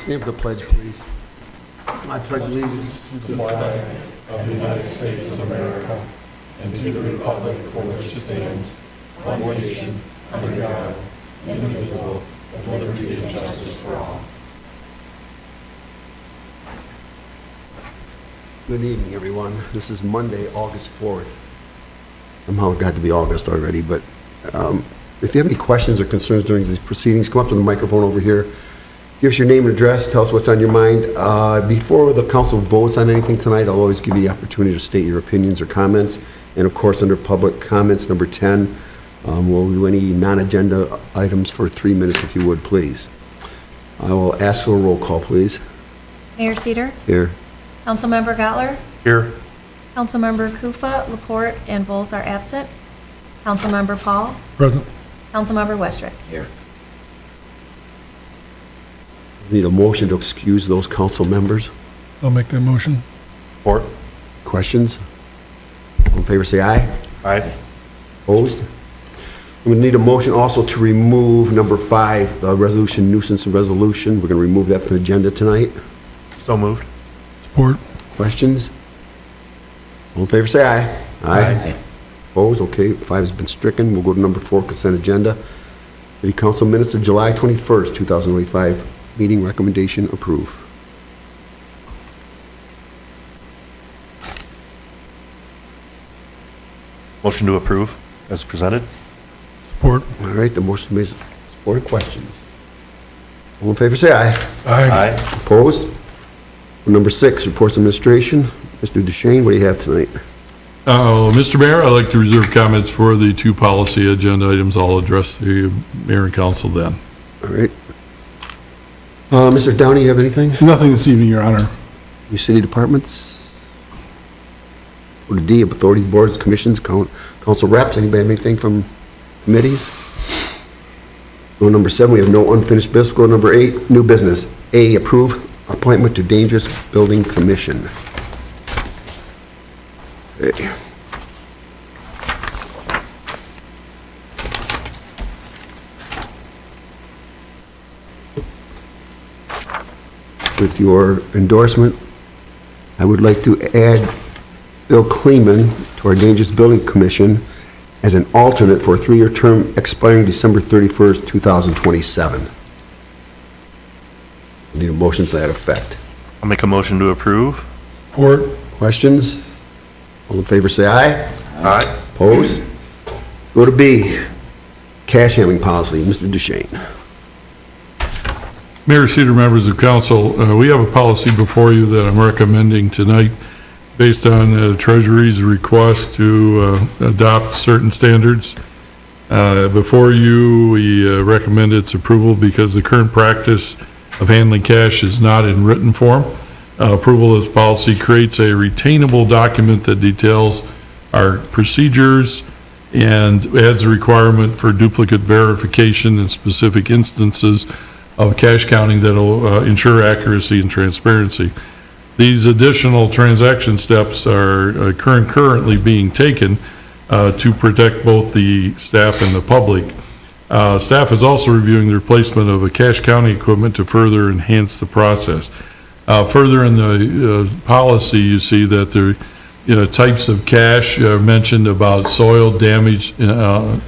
Stand for the pledge, please. I pledge allegiance to the flag of the United States of America and to the republic for which it stands, one nation, under God, indivisible, with liberty and justice for all. Good evening, everyone. This is Monday, August 4th. Somehow it got to be August already, but if you have any questions or concerns during these proceedings, come up to the microphone over here. Give us your name and address, tell us what's on your mind. Before the council votes on anything tonight, I'll always give you the opportunity to state your opinions or comments. And of course, under public comments, number 10, we'll do any non-agenda items for 3 minutes, if you would, please. I will ask for a roll call, please. Mayor Cedar? Here. Councilmember Gottler? Here. Councilmember Kufa, Laporte, and Bowles are absent. Councilmember Paul? Present. Councilmember Westrick? Here. Need a motion to excuse those council members. I'll make that motion. Support. Questions? All in favor, say aye. Aye. Opposed? We need a motion also to remove number 5, the resolution, nuisance resolution. We're going to remove that from the agenda tonight. So moved. Support. Questions? All in favor, say aye. Aye. Opposed? Okay, 5 has been stricken. We'll go to number 4, consent agenda. City Council minutes of July 21st, 2025. Meeting recommendation approve. Motion to approve as presented. Support. All right, the motion is supported. Questions? All in favor, say aye. Aye. Opposed? Number 6, reports of administration. Mr. Duchesne, what do you have tonight? Mr. Mayor, I'd like to reserve comments for the 2 policy agenda items. I'll address the mayor and council then. All right. Mr. Downey, you have anything? Nothing this evening, Your Honor. Your city departments? Go to D, of authority, boards, commissions, council reps. Anybody have anything from committees? Go to number 7, we have no unfinished business. Go to number 8, new business. A, approve appointment to dangerous building commission. Okay. With your endorsement, I would like to add Bill Kleeman to our Dangerous Building Commission as an alternate for a 3-year term expiring December 31st, 2027. I need a motion to that effect. I'll make a motion to approve. Support. Questions? All in favor, say aye. Aye. Opposed? Go to B, cash handling policy. Mr. Duchesne. Mayor, Cedar, members of council, we have a policy before you that I'm recommending tonight based on the Treasury's request to adopt certain standards. Before you, we recommend its approval because the current practice of handling cash is not in written form. Approval of this policy creates a retainable document that details our procedures and adds a requirement for duplicate verification in specific instances of cash counting that will ensure accuracy and transparency. These additional transaction steps are currently being taken to protect both the staff and the public. Staff is also reviewing the replacement of a cash counting equipment to further enhance the process. Further in the policy, you see that there types of cash mentioned about soil damage, ineligible,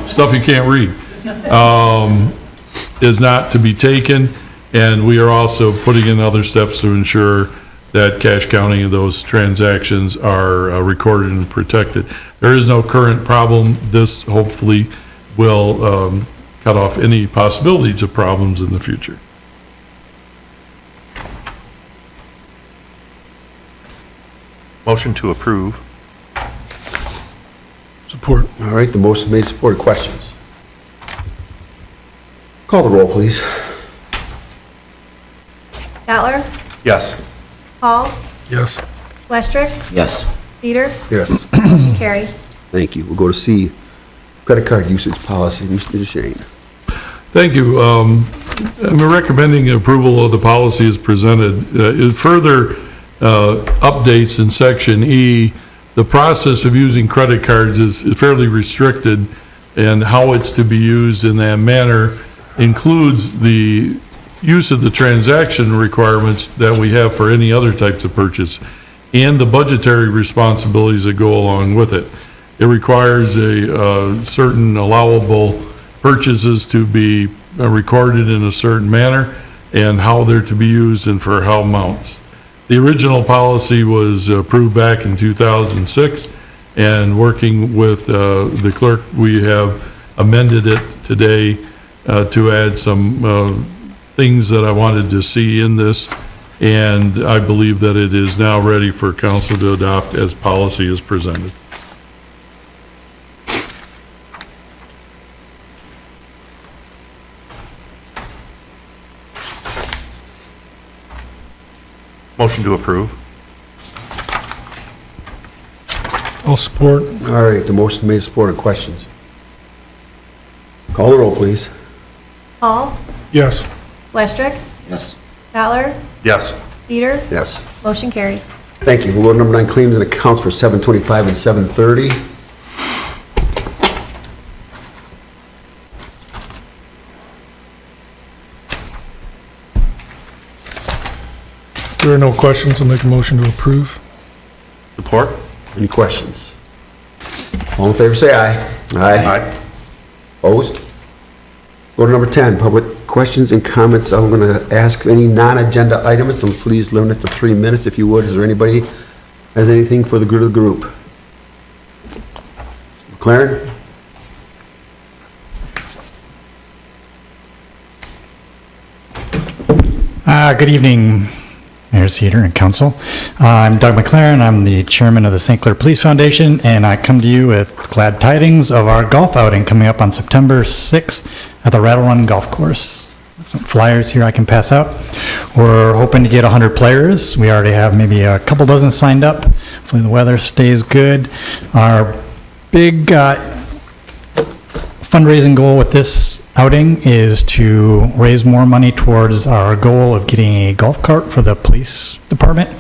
stuff you can't read, is not to be taken. And we are also putting in other steps to ensure that cash counting of those transactions are recorded and protected. There is no current problem. This hopefully will cut off any possibilities of problems in the future. Motion to approve. Support. All right, the motion made, supported. Questions? Call the roll, please. Gottler? Yes. Paul? Yes. Westrick? Yes. Cedar? Yes. Motion carries. Thank you. We'll go to C, credit card usage policy. Mr. Duchesne. Thank you. I'm recommending approval of the policy as presented. It further updates in section E. The process of using credit cards is fairly restricted and how it's to be used in that manner includes the use of the transaction requirements that we have for any other types of purchase, and the budgetary responsibilities that go along with it. It requires a certain allowable purchases to be recorded in a certain manner, and how they're to be used and for how amounts. The original policy was approved back in 2006, and working with the clerk, we have amended it today to add some things that I wanted to see in this, and I believe that it is now ready for council to adopt as policy is presented. Motion to approve. I'll support. All right, the motion made, supported. Questions? Call the roll, please. Paul? Yes. Westrick? Yes. Fowler? Yes. Cedar? Yes. Motion carried. Thank you. We'll go to number 9, claims and accounts for 7:25 and 7:30. There are no questions. I'll make a motion to approve. Support. Any questions? All in favor, say aye. Aye. Opposed? Go to number 10, public questions and comments. I'm going to ask any non-agenda items, and please limit it to 3 minutes if you would. Is there anybody has anything for the good of the group? McLaren? Good evening, Mayor Cedar and Council. I'm Doug McLaren. I'm the chairman of the St. Clair Police Foundation, and I come to you with glad tidings of our golf outing coming up on September 6th at the Rattle Run Golf Course. Some flyers here I can pass out. We're hoping to get 100 players. We already have maybe a couple dozen signed up. Hopefully the weather stays good. Our big fundraising goal with this outing is to raise more money towards our goal of getting a golf cart for the police department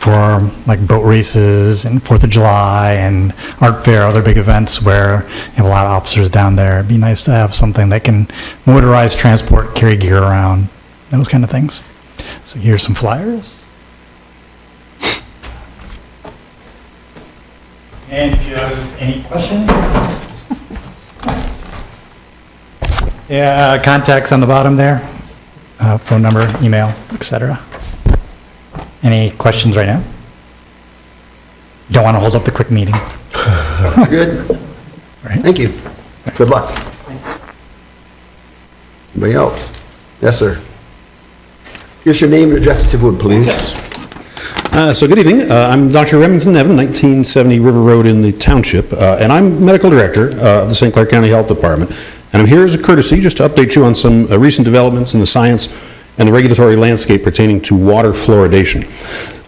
for like boat races and 4th of July and art fair, other big events where you have a lot of officers down there. It'd be nice to have something that can motorize, transport, carry gear around, those kind of things. So here's some flyers. And if you have any questions? Yeah, contacts on the bottom there, phone number, email, etc. Any questions right now? Don't want to hold up the quick meeting. Good? Right. Thank you. Good luck. Anybody else? Yes, sir. Give us your name and address if you would, please. So good evening. I'm Dr. Remington Nevin, 1970 River Road in the township, and I'm medical director of the St. Clair County Health Department. And I'm here as a courtesy just to update you on some recent developments in the science and the regulatory landscape pertaining to water fluoridation.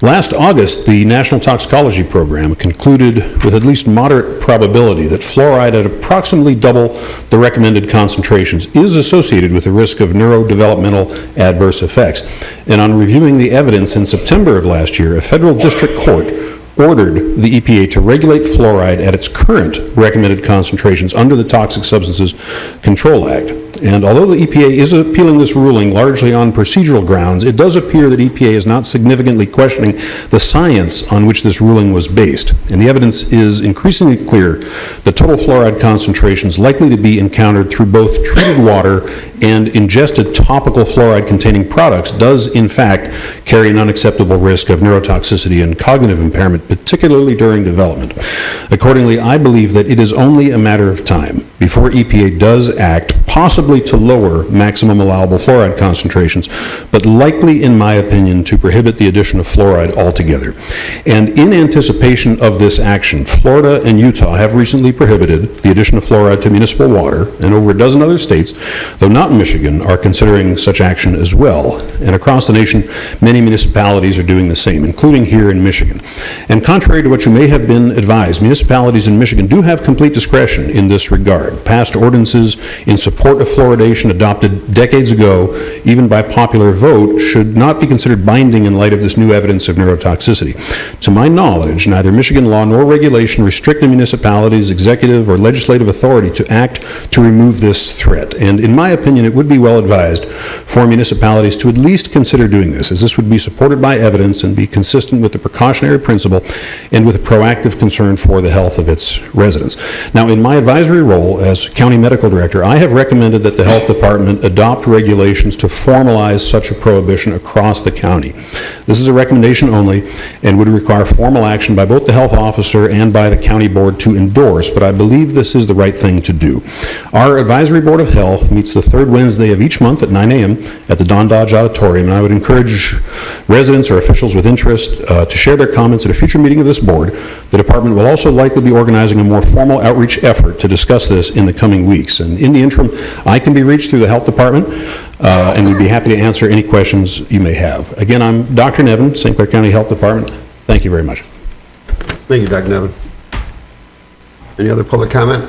Last August, the National Toxicology Program concluded with at least moderate probability that fluoride at approximately double the recommended concentrations is associated with the risk of neurodevelopmental adverse effects. And on reviewing the evidence in September of last year, a federal district court ordered the EPA to regulate fluoride at its current recommended concentrations under the Toxic Substances Control Act. And although the EPA is appealing this ruling largely on procedural grounds, it does appear that EPA is not significantly questioning the science on which this ruling was based. And the evidence is increasingly clear that total fluoride concentrations likely to be encountered through both treated water and ingested topical fluoride-containing products does, in fact, carry an unacceptable risk of neurotoxicity and cognitive impairment, particularly during development. Accordingly, I believe that it is only a matter of time before EPA does act, possibly to lower maximum allowable fluoride concentrations, but likely, in my opinion, to prohibit the addition of fluoride altogether. And in anticipation of this action, Florida and Utah have recently prohibited the addition of fluoride to municipal water, and over a dozen other states, though not Michigan, are considering such action as well. And across the nation, many municipalities are doing the same, including here in Michigan. And contrary to what you may have been advised, municipalities in Michigan do have complete discretion in this regard. Past ordinances in support of fluoridation adopted decades ago, even by popular vote, should not be considered binding in light of this new evidence of neurotoxicity. To my knowledge, neither Michigan law nor regulation restrict the municipality's executive or legislative authority to act to remove this threat. And in my opinion, it would be well advised for municipalities to at least consider doing this, as this would be supported by evidence and be consistent with the precautionary principle and with a proactive concern for the health of its residents. Now, in my advisory role as county medical director, I have recommended that the health department adopt regulations to formalize such a prohibition across the county. This is a recommendation only and would require formal action by both the health officer and by the county board to endorse, but I believe this is the right thing to do. Our advisory board of health meets the third Wednesday of each month at 9 a.m. at the Don Dodge Auditorium, and I would encourage residents or officials with interest to share their comments at a future meeting of this board. The department will also likely be organizing a more formal outreach effort to discuss this in the coming weeks. And in the interim, I can be reached through the health department, and we'd be happy to answer any questions you may have. Again, I'm Dr. Nevin, St. Clair County Health Department. Thank you very much. Thank you, Dr. Nevin. Any other public comment?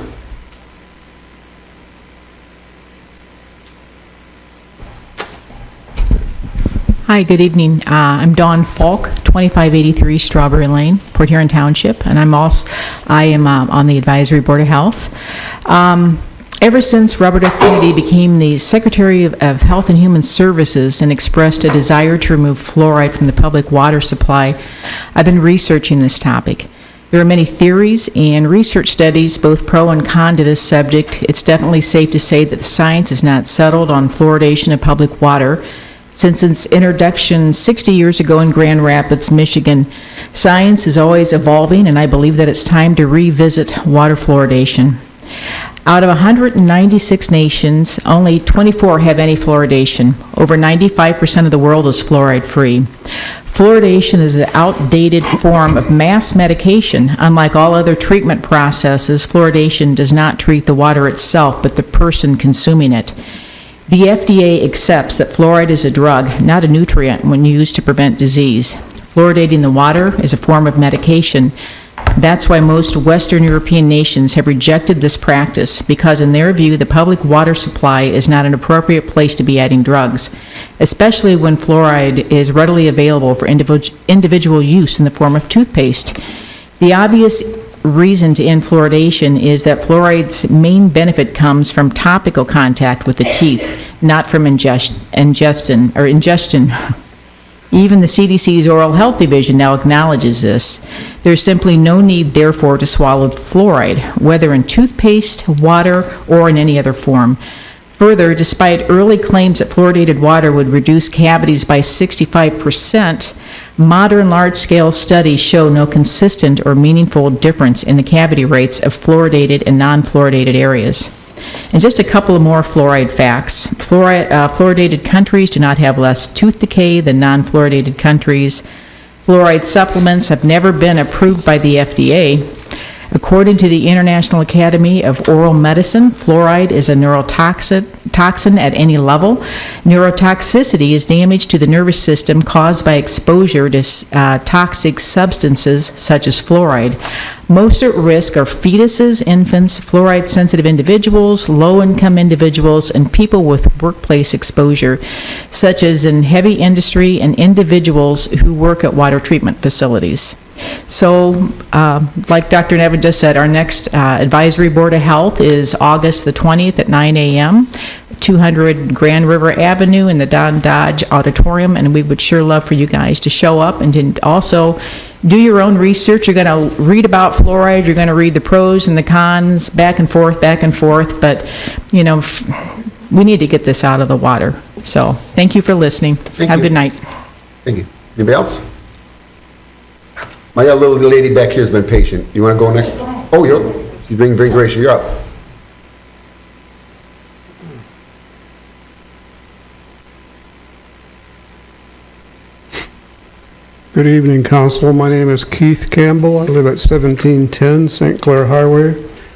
Hi, good evening. I'm Dawn Falk, 2583 Strawberry Lane, Port Huron Township, and I am on the Advisory Board of Health. Ever since Robert F. Kennedy became the Secretary of Health and Human Services and expressed a desire to remove fluoride from the public water supply, I've been researching this topic. There are many theories and research studies, both pro and con to this subject. It's definitely safe to say that the science is not settled on fluoridation of public water. Since its introduction 60 years ago in Grand Rapids, Michigan, science is always evolving, and I believe that it's time to revisit water fluoridation. Out of 196 nations, only 24 have any fluoridation. Over 95% of the world is fluoride-free. Fluoridation is an outdated form of mass medication. Unlike all other treatment processes, fluoridation does not treat the water itself, but the person consuming it. The FDA accepts that fluoride is a drug, not a nutrient, when used to prevent disease. Fluoridating the water is a form of medication. That's why most Western European nations have rejected this practice, because in their view, the public water supply is not an appropriate place to be adding drugs, especially when fluoride is readily available for individual use in the form of toothpaste. The obvious reason to end fluoridation is that fluoride's main benefit comes from topical contact with the teeth, not from ingestion. Even the CDC's Oral Health Division now acknowledges this. There's simply no need, therefore, to swallow fluoride, whether in toothpaste, water, or in any other form. Further, despite early claims that fluoridated water would reduce cavities by 65%, modern large-scale studies show no consistent or meaningful difference in the cavity rates of fluoridated and non-fluoridated areas. And just a couple of more fluoride facts. Fluoridated countries do not have less tooth decay than non-fluoridated countries. Fluoride supplements have never been approved by the FDA. According to the International Academy of Oral Medicine, fluoride is a neurotoxin at any level. Neurotoxicity is damage to the nervous system caused by exposure to toxic substances such as fluoride. Most at risk are fetuses, infants, fluoride-sensitive individuals, low-income individuals, and people with workplace exposure, such as in heavy industry and individuals who work at water treatment facilities. So, like Dr. Nevin just said, our next Advisory Board of Health is August the 20th at 9 a.m., 200 Grand River Avenue in the Don Dodge Auditorium, and we would sure love for you guys to show up and to also do your own research. You're going to read about fluoride, you're going to read the pros and the cons, back and forth, but, you know, we need to get this out of the water. So, thank you for listening. Have a good night. Thank you. Anybody else? My little lady back here has been patient. You want to go next? Oh, she's being very gracious. You're up. Good evening, Council. My name is Keith Campbell. I live at 1710 St. Clair Highway,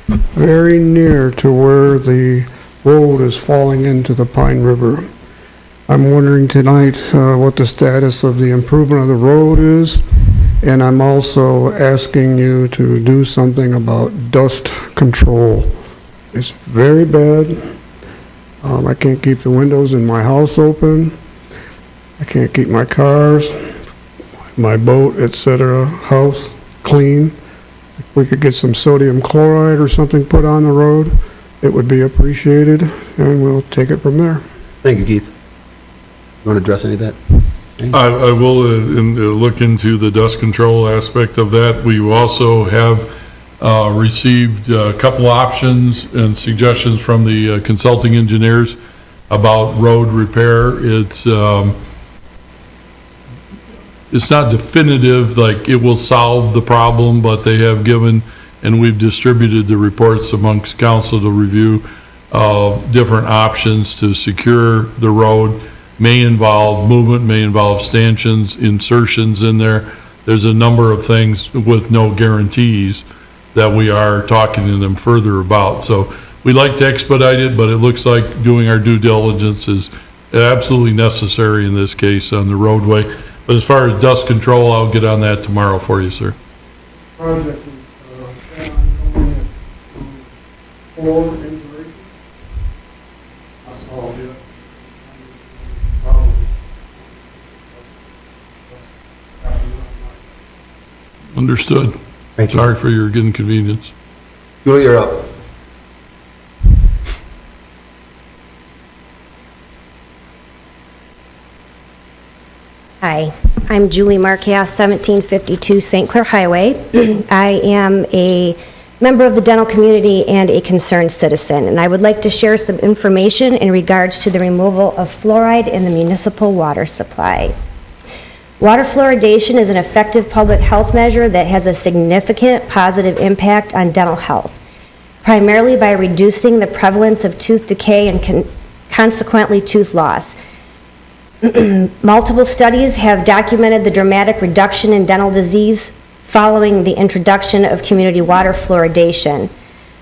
very near to where the road is falling into the Pine River. I'm wondering tonight what the status of the improvement of the road is, and I'm also asking you to do something about dust control. It's very bad. I can't keep the windows in my house open. I can't keep my cars, my boat, etc., house clean. If we could get some sodium chloride or something put on the road, it would be appreciated, and we'll take it from there. Thank you, Keith. You want to address any of that? I will look into the dust control aspect of that. We also have received a couple options and suggestions from the consulting engineers about road repair. It's not definitive, like it will solve the problem, but they have given, and we've distributed the reports amongst council to review different options to secure the road. May involve movement, may involve stanchions, insertions in there. There's a number of things with no guarantees that we are talking to them further about. So we like to expedite it, but it looks like doing our due diligence is absolutely necessary in this case on the roadway. But as far as dust control, I'll get on that tomorrow for you, sir. Project is, going in forward into That's all it. Understood. Thank you. Sorry for your inconvenience. Julie, you're up. Hi, I'm Julie Marcas, 1752 St. Clair Highway. I am a member of the dental community and a concerned citizen, and I would like to share some information in regards to the removal of fluoride in the municipal water supply. Water fluoridation is an effective public health measure that has a significant positive impact on dental health, primarily by reducing the prevalence of tooth decay and consequently tooth loss. Multiple studies have documented the dramatic reduction in dental disease following the introduction of community water fluoridation.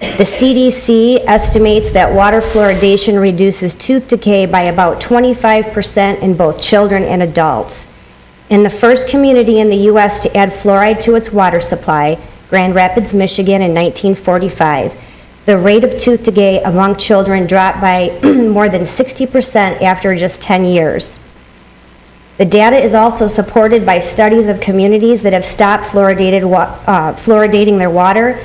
The CDC estimates that water fluoridation reduces tooth decay by about 25% in both children and adults. In the first community in the U.S. to add fluoride to its water supply, Grand Rapids, Michigan, in 1945, the rate of tooth decay among children dropped by more than 60% after just 10 years. The data is also supported by studies of communities that have stopped fluoridating their water.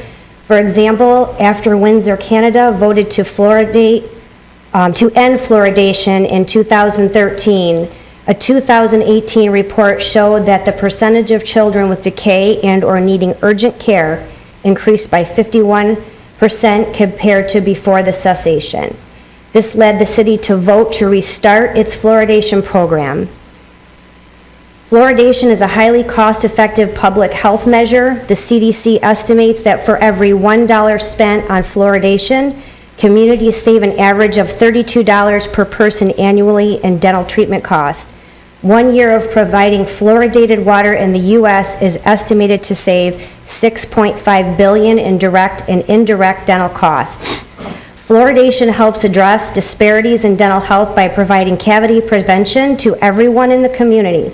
For example, after Windsor, Canada voted to end fluoridation in 2013, a 2018 report showed that the percentage of children with decay and/or needing urgent care increased by 51% compared to before the cessation. This led the city to vote to restart its fluoridation program. Fluoridation is a highly cost-effective public health measure. The CDC estimates that for every $1 spent on fluoridation, communities save an average of $32 per person annually in dental treatment costs. 1 year of providing fluoridated water in the U.S. is estimated to save $6.5 billion in direct and indirect dental costs. Fluoridation helps address disparities in dental health by providing cavity prevention to everyone in the community,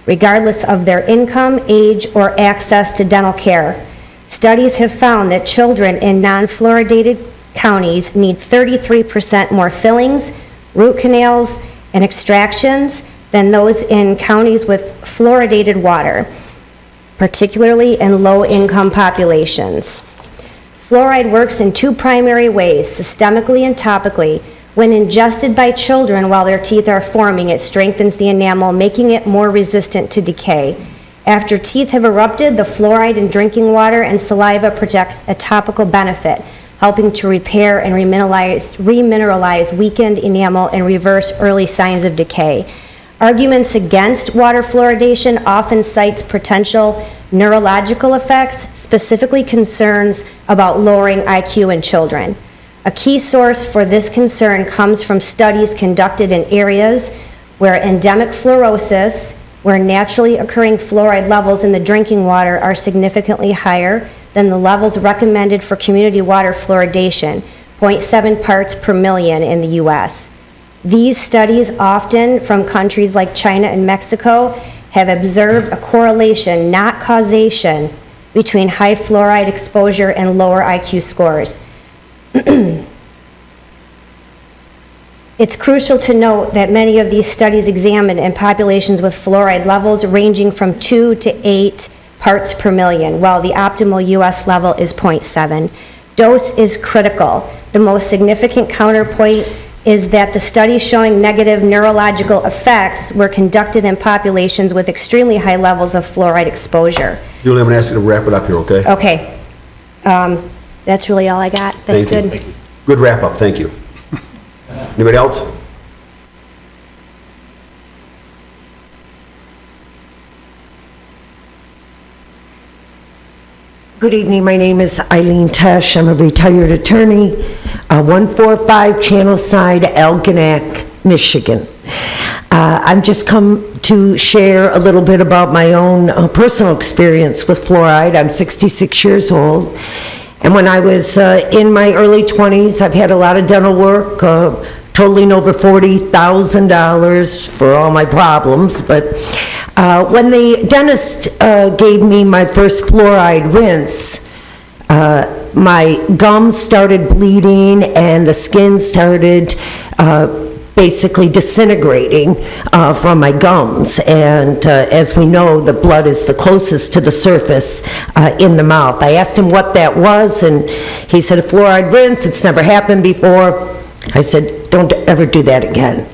regardless of their income, age, or access to dental care. Studies have found that children in non-fluoridated counties need 33% more fillings, root canals, and extractions than those in counties with fluoridated water, particularly in low-income populations. Fluoride works in two primary ways, systemically and topically. When ingested by children while their teeth are forming, it strengthens the enamel, making it more resistant to decay. After teeth have erupted, the fluoride in drinking water and saliva project a topical benefit, helping to repair and remineralize weakened enamel and reverse early signs of decay. Arguments against water fluoridation often cites potential neurological effects, specifically concerns about lowering IQ in children. A key source for this concern comes from studies conducted in areas where endemic fluorosis, where naturally occurring fluoride levels in the drinking water are significantly higher than the levels recommended for community water fluoridation, 0.7 parts per million in the U.S. These studies, often from countries like China and Mexico, have observed a correlation, not causation, between high fluoride exposure and lower IQ scores. It's crucial to note that many of these studies examined in populations with fluoride levels ranging from 2 to 8 parts per million, while the optimal U.S. level is 0.7. Dose is critical. The most significant counterpoint is that the studies showing negative neurological effects were conducted in populations with extremely high levels of fluoride exposure. Julie, I'm going to ask you to wrap it up here, okay? Okay. That's really all I got. That's Thank you. good. Good wrap-up, thank you. Anybody else? Good evening, my name is Eileen Tesh, I'm a retired attorney, 145 Channel Side, Algonac, Michigan. I've just come to share a little bit about my own personal experience with fluoride. I'm 66 years old, and when I was in my early 20s, I've had a lot of dental work, totaling over $40,000 for all my problems, but when the dentist gave me my first fluoride rinse, my gums started bleeding and the skin started basically disintegrating from my gums. And as we know, the blood is the closest to the surface in the mouth. I asked him what that was, and he said, a fluoride rinse, it's never happened before. I said, don't ever do that again.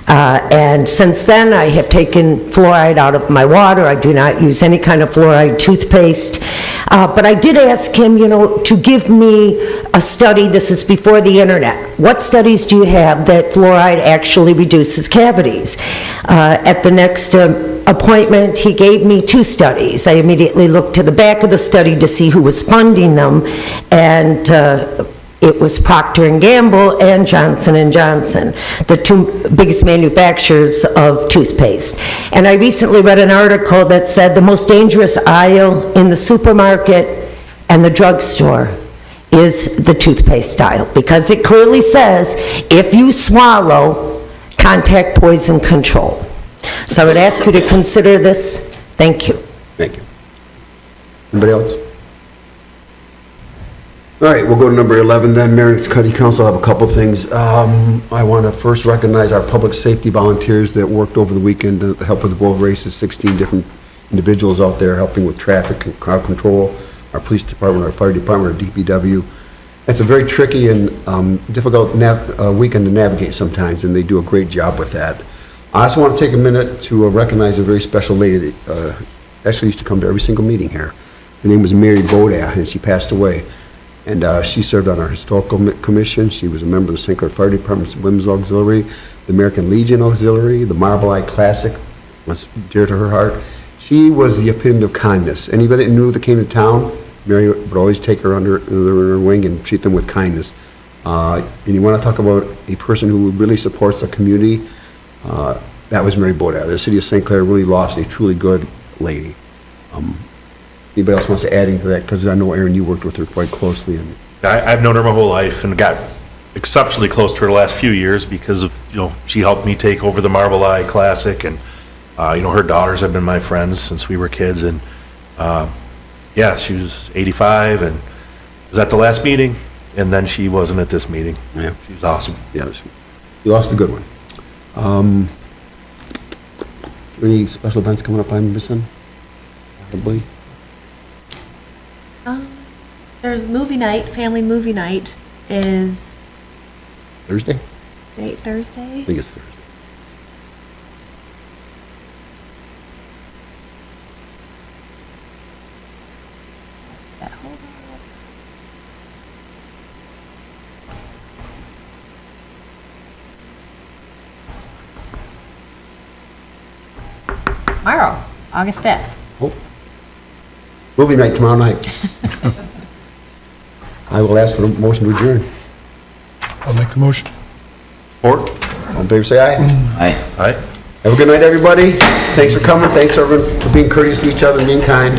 And since then, I have taken fluoride out of my water. I do not use any kind of fluoride toothpaste. But I did ask him, to give me a study. This is before the internet. What studies do you have that fluoride actually reduces cavities? At the next appointment, he gave me 2 studies. I immediately looked to the back of the study to see who was funding them, and it was Procter & Gamble and Johnson & Johnson, the 2 biggest manufacturers of toothpaste. And I recently read an article that said the most dangerous aisle in the supermarket and the drugstore is the toothpaste aisle, because it clearly says, if you swallow, contact poison control. So I would ask you to consider this. Thank you. Thank you. Anybody else? All right, we'll go to number 11 then. Mayor and City Council, I have a couple things. I want to first recognize our public safety volunteers that worked over the weekend to help with the road races, 16 different individuals out there helping with traffic and crowd control, our police department, our fire department, our DPW. It's a very tricky and difficult weekend to navigate sometimes, and they do a great job with that. I also want to take a minute to recognize a very special lady that actually used to come to every single meeting here. Her name was Mary Bodat, and she passed away. And she served on our Historical Commission. She was a member of the St. Clair Fire Department's Women's Auxiliary, the American Legion Auxiliary, the Marble Eye Classic, was dear to her heart. She was the epitome of kindness. Anybody that knew that came to town, Mary would always take her under her wing and treat them with kindness. And you want to talk about a person who really supports the community, that was Mary Bodat. The city of St. Clair really lost a truly good lady. Anybody else wants to add into that? Because I know, Aaron, you worked with her quite closely. And I've known her my whole life and got exceptionally close to her the last few years because of, she helped me take over the Marble Eye Classic, and, her daughters have been my friends since we were kids, and, she was 85 and was at the last meeting, and then she wasn't at this meeting. Yeah. She was awesome. Yeah, you lost a good one. Any special events coming up I'm missing? Probably. There's movie night, family movie night is Thursday? Thursday? I think it's Thursday. Hold on. Tomorrow, August 5th. Oh. Movie night tomorrow night. I will ask for a motion to adjourn. I'll make the motion. Support? All in favor, say aye. Aye. Aye. Have a good night, everybody. Thanks for coming. Thanks, everyone, for being courteous to each other and being kind.